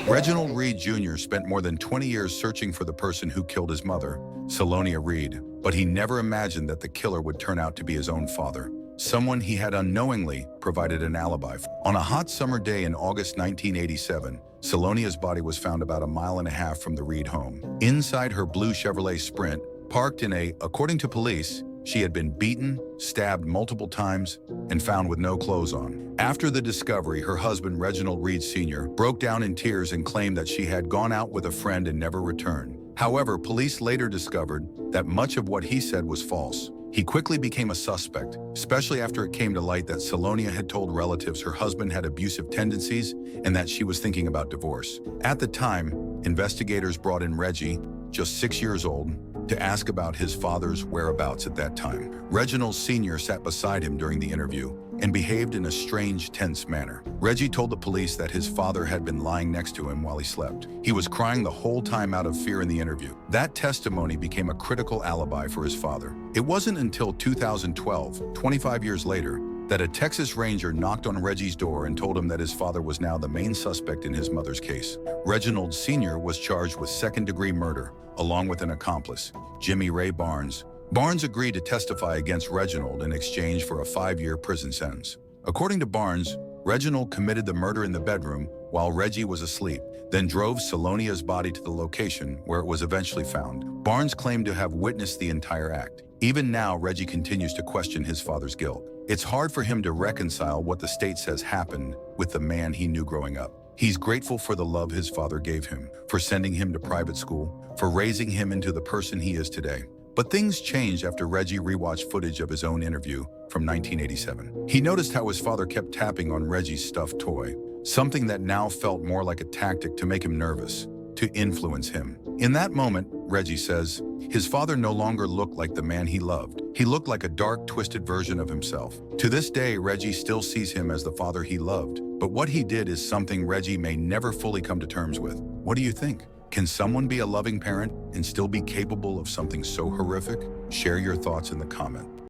Reginald Reed Jr. spent more than 20 years searching for the person who killed his mother, Salonia Reed, but he never imagined that the killer would turn out to be his own father, someone he had unknowingly provided an alibi for. On a hot summer day in August 1987, Salonia's body was found about a mile and a half from the Reed home. Inside her blue Chevrolet Sprint, parked in according to police, she had been beaten, stabbed multiple times, and found with no clothes on. After the discovery, her husband, Reginald Reed Sr., broke down in tears and claimed that she had gone out with a friend and never returned. However, police later discovered that much of what he said was false. He quickly became a suspect, especially after it came to light that Salonia had told relatives her husband had abusive tendencies and that she was thinking about divorce. At the time, investigators brought in Reggie, just 6 years old, to ask about his father's whereabouts at that time. Reginald Sr. sat beside him during the interview and behaved in a strange, tense manner. Reggie told the police that his father had been lying next to him while he slept. He was crying the whole time out of fear in the interview. That testimony became a critical alibi for his father. It wasn't until 2012, 25 years later, that a Texas Ranger knocked on Reggie's door and told him that his father was now the main suspect in his mother's case. Reginald Sr. was charged with second-degree murder, along with an accomplice, Jimmy Ray Barnes. Barnes agreed to testify against Reginald in exchange for a 5-year prison sentence. According to Barnes, Reginald committed the murder in the bedroom while Reggie was asleep, then drove Salonia's body to the location where it was eventually found. Barnes claimed to have witnessed the entire act. Even now, Reggie continues to question his father's guilt. It's hard for him to reconcile what the state says happened with the man he knew growing up. He's grateful for the love his father gave him, for sending him to private school, for raising him into the person he is today. But things changed after Reggie rewatched footage of his own interview from 1987. He noticed how his father kept tapping on Reggie's stuffed toy, something that now felt more like a tactic to make him nervous, to influence him. In that moment, Reggie says, his father no longer looked like the man he loved. He looked like a dark, twisted version of himself. To this day, Reggie still sees him as the father he loved. But what he did is something Reggie may never fully come to terms with. What do you think? Can someone be a loving parent and still be capable of something so horrific? Share your thoughts in the comment.